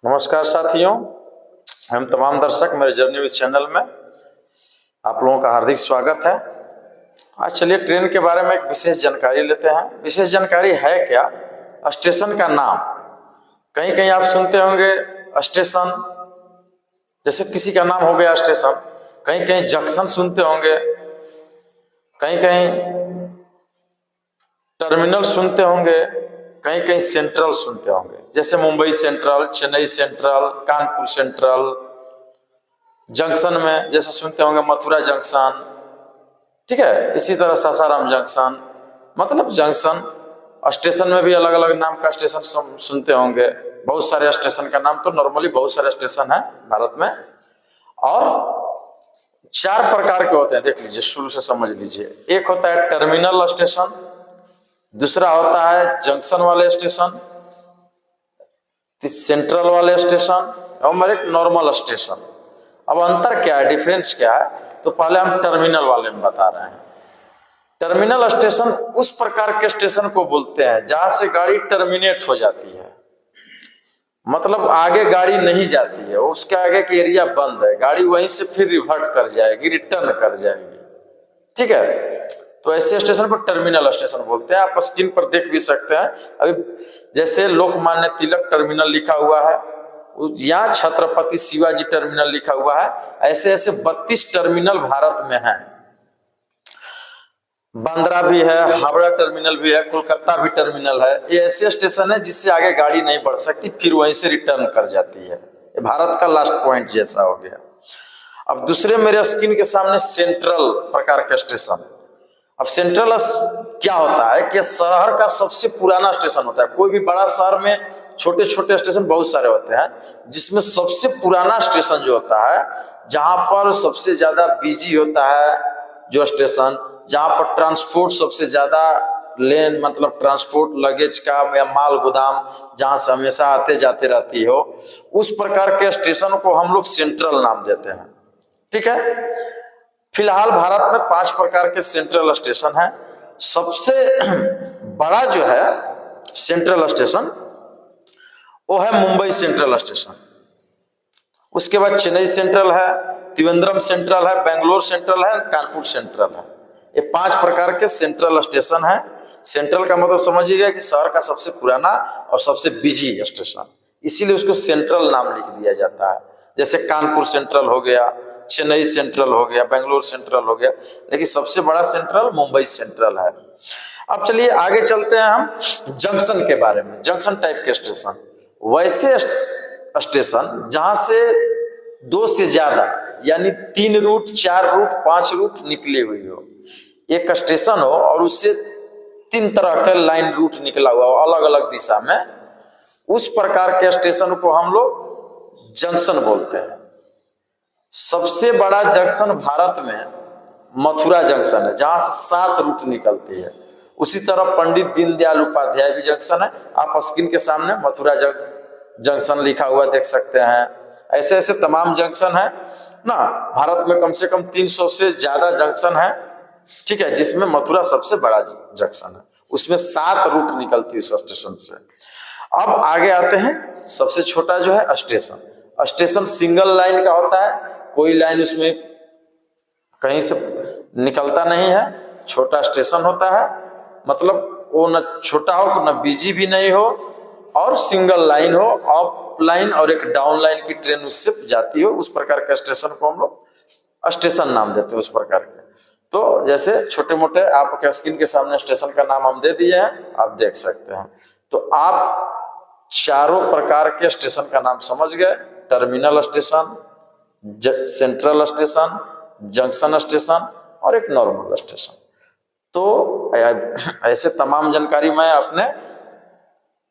नमस्कार साथियों, हम तमाम दर्शक मेरे जर्नी विद चैनल में आप लोगों का हार्दिक स्वागत है। आज चलिए ट्रेन के बारे में एक विशेष जानकारी लेते हैं। विशेष जानकारी है क्या? स्टेशन का नाम। कहीं कहीं आप सुनते होंगे स्टेशन, जैसे किसी का नाम हो गया स्टेशन। कहीं कहीं जंक्शन सुनते होंगे, कहीं कहीं टर्मिनल सुनते होंगे, कहीं कहीं सेंट्रल सुनते होंगे, जैसे Mumbai central, Chennai central, Kanpur central. Junction में जैसे सुनते होंगे मथुरा जंक्शन, ठीक है। इसी तरह सासाराम जंक्शन, मतलब जंक्शन। स्टेशन में भी अलग अलग नाम का स्टेशन सुनते होंगे। बहुत सारे स्टेशन का नाम तो नॉर्मली बहुत सारे स्टेशन है भारत में, और 4 प्रकार के होते हैं। देख लीजिए, शुरू से समझ लीजिए। एक होता है टर्मिनल स्टेशन, दूसरा होता है जंक्शन वाले स्टेशन, सेंट्रल वाले स्टेशन और एक नॉर्मल स्टेशन। अब अंतर क्या है, डिफरेंस क्या है? तो पहले हम टर्मिनल वाले में बता रहे हैं। टर्मिनल स्टेशन उस प्रकार के स्टेशन को बोलते हैं जहां से गाड़ी टर्मिनेट हो जाती है, मतलब आगे गाड़ी नहीं जाती है, उसके आगे की एरिया बंद है, गाड़ी वहीं से फिर रिवर्ट कर जाएगी, रिटर्न कर जाएगी, ठीक है। तो ऐसे स्टेशन को टर्मिनल स्टेशन बोलते हैं। आप स्क्रीन पर देख भी सकते हैं। अभी जैसे लोकमान्य तिलक टर्मिनल लिखा हुआ है, यहाँ छत्रपति शिवाजी टर्मिनल लिखा हुआ है। ऐसे ऐसे 32 टर्मिनल भारत में हैं। बांद्रा भी है, हावड़ा टर्मिनल भी है, कोलकाता भी टर्मिनल है। ये ऐसे स्टेशन है जिससे आगे गाड़ी नहीं बढ़ सकती, फिर वहीं से रिटर्न कर जाती है। ये भारत का लास्ट पॉइंट जैसा हो गया। अब दूसरे मेरे स्क्रीन के सामने सेंट्रल प्रकार का स्टेशन। अब सेंट्रल क्या होता है कि शहर का सबसे पुराना स्टेशन होता है। कोई भी बड़ा शहर में छोटे छोटे स्टेशन बहुत सारे होते हैं, जिसमें सबसे पुराना स्टेशन जो होता है, जहां पर सबसे ज्यादा बिजी होता है जो स्टेशन, जहां पर ट्रांसपोर्ट सबसे ज्यादा लेन, मतलब ट्रांसपोर्ट लगेज का या माल गोदाम जहां से हमेशा आते जाते रहती हो, उस प्रकार के स्टेशन को हम लोग सेंट्रल नाम देते हैं, ठीक है। फिलहाल भारत में 5 प्रकार के सेंट्रल स्टेशन हैं। सबसे बड़ा जो है सेंट्रल स्टेशन वो है मुंबई सेंट्रल स्टेशन। उसके बाद चेन्नई सेंट्रल है, त्रिवेंद्रम सेंट्रल है, बेंगलोर सेंट्रल है, कानपुर सेंट्रल है। ये 5 प्रकार के सेंट्रल स्टेशन है। सेंट्रल का मतलब समझिएगा कि शहर का सबसे पुराना और सबसे बिजी स्टेशन, इसीलिए उसको सेंट्रल नाम लिख दिया जाता है। जैसे कानपुर सेंट्रल हो गया, चेन्नई सेंट्रल हो गया, बेंगलोर सेंट्रल हो गया, लेकिन सबसे बड़ा सेंट्रल मुंबई सेंट्रल है। अब चलिए आगे चलते हैं हम जंक्शन के बारे में। जंक्शन टाइप के स्टेशन वैसे स्टेशन जहां से 2 से ज्यादा यानी 3 रूट, 4 रूट, 5 रूट निकली हुई हो। एक स्टेशन हो और उससे 3 तरह का लाइन रूट निकला हुआ हो अलग अलग दिशा में, उस प्रकार के स्टेशन को हम लोग जंक्शन बोलते हैं। सबसे बड़ा जंक्शन भारत में मथुरा जंक्शन है, जहां से 7 रूट निकलती है। उसी तरह पंडित दीनदयाल उपाध्याय भी जंक्शन है। आप स्क्रीन के सामने मथुरा जंक्शन लिखा हुआ देख सकते हैं। ऐसे ऐसे तमाम जंक्शन है ना। भारत में कम से कम 300 से ज्यादा जंक्शन है, ठीक है, जिसमें मथुरा सबसे बड़ा जंक्शन है। उसमें 7 रूट निकलती है उस स्टेशन से। अब आगे आते हैं, सबसे छोटा जो है स्टेशन। स्टेशन सिंगल लाइन का होता है, कोई लाइन उसमें कहीं से निकलता नहीं है, छोटा स्टेशन होता है। मतलब वो न छोटा हो, न बिजी भी नहीं हो, और सिंगल लाइन हो, अप लाइन और एक डाउन लाइन की ट्रेन उससे जाती हो। उस प्रकार का स्टेशन को हम लोग स्टेशन नाम देते हैं उस प्रकार के। तो जैसे छोटे मोटे आपके स्क्रीन के सामने स्टेशन का नाम हम दे दिए हैं, आप देख सकते हैं। तो आप चारों प्रकार के स्टेशन का नाम समझ गए। Terminal station, central station, junction station और एक नॉर्मल स्टेशन। तो ऐसे तमाम जानकारी मैं अपने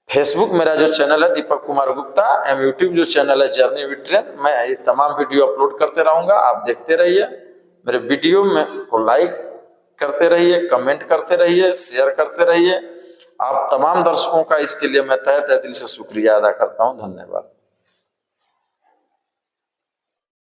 फेसबुक, मेरा जो चैनल है दीपक कुमार गुप्ता, एम यूट्यूब जो चैनल है जर्नी विद ट्रेन, मैं ये तमाम वीडियो अपलोड करते रहूंगा। आप देखते रहिए मेरे वीडियो में को लाइक करते रहिए, कमेंट करते रहिए, शेयर करते रहिए। आप तमाम दर्शकों का इसके लिए मैं तहे दिल से शुक्रिया अदा करता हूं। धन्यवाद।